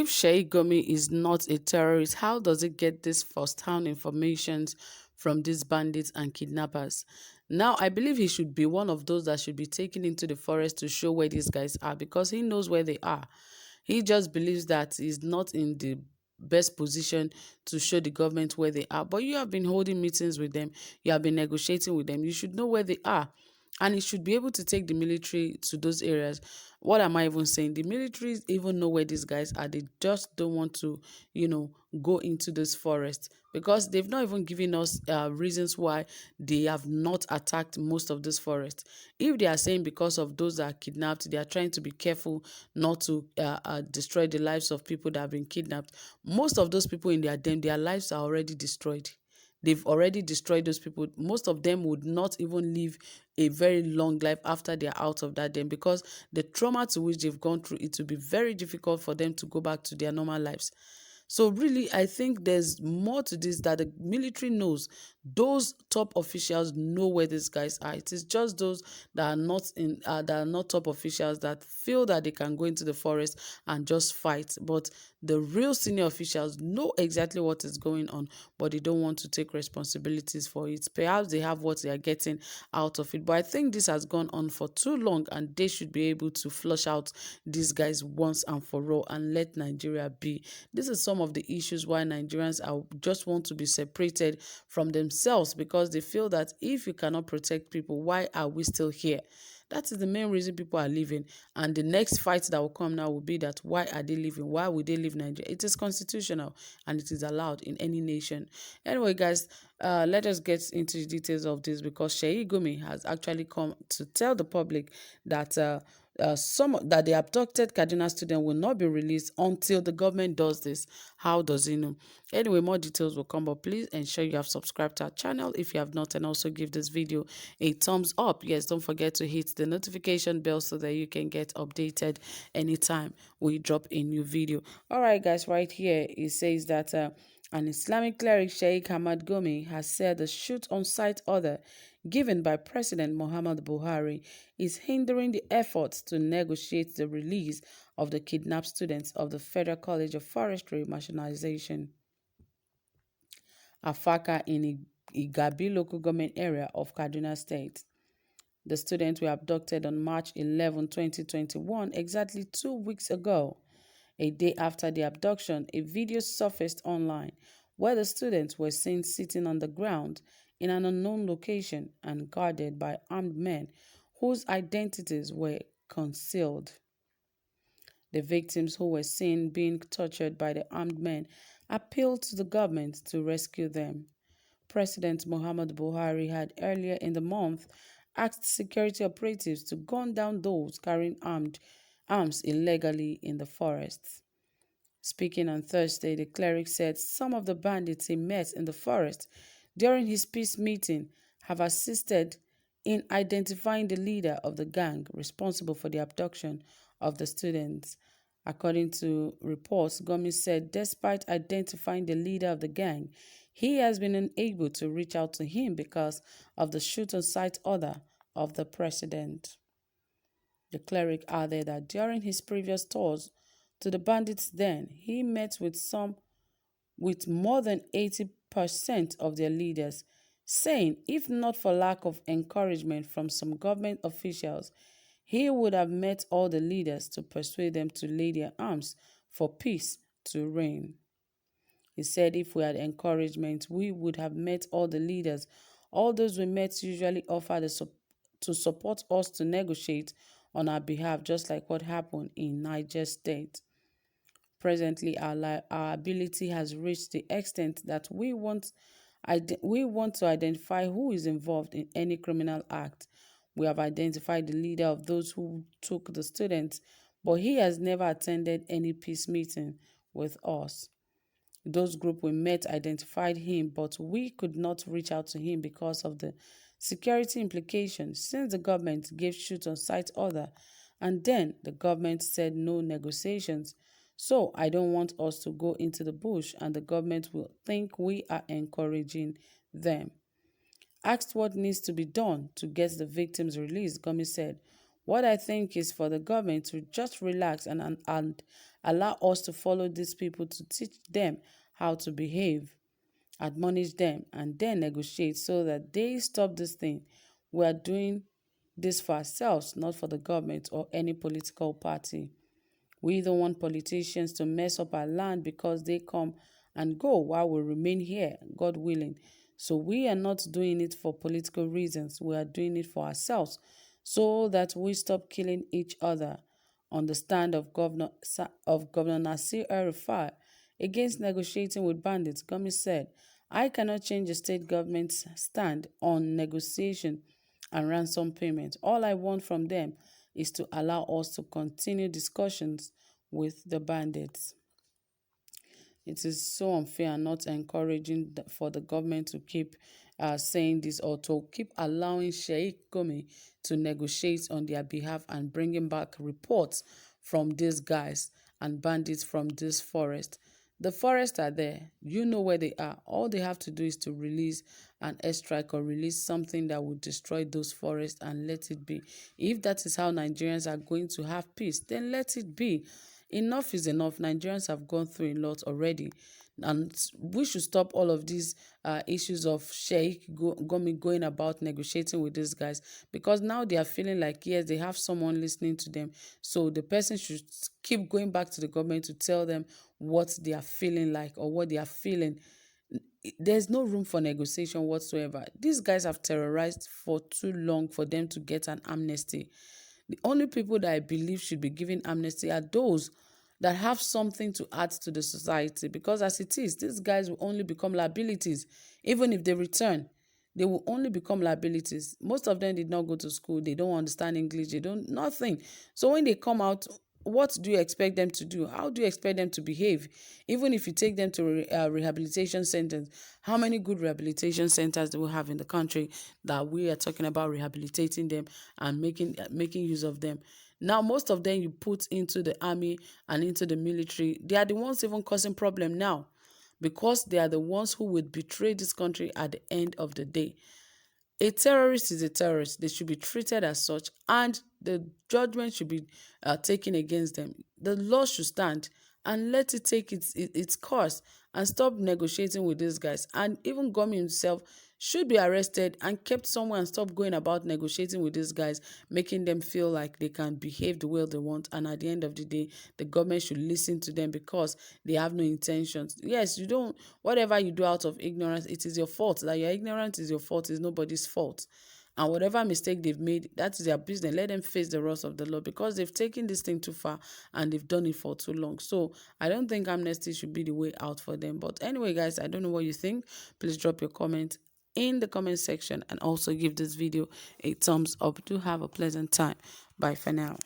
If Sheik Gumi is not a terrorist, how does it get this first-hand information from these bandits and kidnappers? Now, I believe he should be one of those that should be taken into the forest to show where these guys are because he knows where they are. He just believes that he's not in the best position to show the government where they are. But you have been holding meetings with them, you have been negotiating with them. You should know where they are. And he should be able to take the military to those areas. What am I even saying? The military even know where these guys are. They just don't want to, go into this forest because they've not even given us reasons why they have not attacked most of this forest. If they are saying because of those that are kidnapped, they are trying to be careful not to destroy the lives of people that have been kidnapped. Most of those people in their lives are already destroyed. They've already destroyed those people. Most of them would not even live a very long life after they're out of that den because the trauma to which they've gone through, it will be very difficult for them to go back to their normal lives. So really, I think there's more to this that the military knows. Those top officials know where these guys are. It is just those that are not top officials that feel that they can go into the forest and just fight. But the real senior officials know exactly what is going on, but they don't want to take responsibilities for it. Perhaps they have what they are getting out of it. But I think this has gone on for too long, and they should be able to flush out these guys once and for all and let Nigeria be. This is some of the issues why Nigerians just want to be separated from themselves because they feel that if you cannot protect people, why are we still here? That is the main reason people are leaving. And the next fight that will come now will be that why are they leaving? Why would they leave Nigeria? It is constitutional and it is allowed in any nation. Anyway, guys, let us get into the details of this because Sheik Gumi has actually come to tell the public that the abducted Kaduna student will not be released until the government does this. How does he know? Anyway, more details will come, but please ensure you have subscribed to our channel if you have not, and also give this video a thumbs up. Yes, don't forget to hit the notification bell so that you can get updated anytime we drop a new video. All right, guys, right here it says that an Islamic cleric, Sheikh Hamad Gumi, has said the shoot-on-sight order given by President Muhammad Buhari is hindering the efforts to negotiate the release of the kidnapped students of the Federal College of Forestry Machinization, Afaka, in Igabi local government area of Kaduna State. The students were abducted on March 11, 2021, exactly 2 weeks ago. A day after the abduction, a video surfaced online where the students were seen sitting on the ground in an unknown location and guarded by armed men whose identities were concealed. The victims, who were seen being tortured by the armed men, appealed to the government to rescue them. President Muhammad Buhari had earlier in the month asked security operatives to gun down those carrying arms illegally in the forests. Speaking on Thursday, the cleric said some of the bandits he met in the forest during his peace meeting have assisted in identifying the leader of the gang responsible for the abduction of the students. According to reports, Gumi said despite identifying the leader of the gang, he has been unable to reach out to him because of the shoot-on-sight order of the president. The cleric added that during his previous tours to the bandits' den, he met with more than 80% of their leaders, saying if not for lack of encouragement from some government officials, he would have met all the leaders to persuade them to lay their arms for peace to reign. He said if we had encouragement, we would have met all the leaders. All those we met usually offer to support us to negotiate on our behalf, just like what happened in Niger State. Presently, our ability has reached the extent that we want to identify who is involved in any criminal act. We have identified the leader of those who took the students, but he has never attended any peace meeting with us. Those group we met identified him, but we could not reach out to him because of the security implications since the government gave shoot-on-sight order and then the government said no negotiations. So I don't want us to go into the bush and the government will think we are encouraging them. Asked what needs to be done to get the victims released, Gumi said, What I think is for the government to just relax and allow us to follow these people to teach them how to behave, admonish them, and then negotiate so that they stop this thing. We are doing this for ourselves, not for the government or any political party. We don't want politicians to mess up our land because they come and go while we remain here, God willing. So we are not doing it for political reasons. We are doing it for ourselves so that we stop killing each other. On the stand of Governor Nasir El-Rufai against negotiating with bandits, Gumi said, "I cannot change the state government's stand on negotiation and ransom payment. All I want from them is to allow us to continue discussions with the bandits." It is so unfair and not encouraging for the government to keep saying this, or to keep allowing Sheik Gumi to negotiate on their behalf and bringing back reports from these guys and bandits from this forest. The forests are there. You know where they are. All they have to do is to release an airstrike or release something that would destroy those forests and let it be. If that is how Nigerians are going to have peace, then let it be. Enough is enough. Nigerians have gone through a lot already. And we should stop all of these issues of Gumi going about negotiating with these guys, because now they are feeling like, yes, they have someone listening to them. So the person should keep going back to the government to tell them what they are feeling like or what they are feeling. There's no room for negotiation whatsoever. These guys have terrorized for too long for them to get an amnesty. The only people that I believe should be given amnesty are those that have something to add to the society, because as it is, these guys will only become liabilities. Even if they return, they will only become liabilities. Most of them did not go to school. They don't understand English. They don't, nothing. So when they come out, what do you expect them to do? How do you expect them to behave? Even if you take them to rehabilitation centers, how many good rehabilitation centers do we have in the country that we are talking about rehabilitating them and making use of them? Now, most of them you put into the army and into the military, they are the ones even causing problem now, because they are the ones who would betray this country at the end of the day. A terrorist is a terrorist. They should be treated as such, and the judgment should be taken against them. The law should stand and let it take its course and stop negotiating with these guys. And even Gomi himself should be arrested and kept somewhere and stop going about negotiating with these guys, making them feel like they can behave the way they want. And at the end of the day, the government should listen to them because they have no intentions. Yes, you don't, whatever you do out of ignorance, it is your fault. That you're ignorant is your fault, is nobody's fault. And whatever mistake they've made, that is their business. Let them face the wrath of the law, because they've taken this thing too far and they've done it for too long. So I don't think amnesty should be the way out for them. But anyway, guys, I don't know what you think. Please drop your comment in the comment section and also give this video a thumbs up. Do have a pleasant time. Bye for now.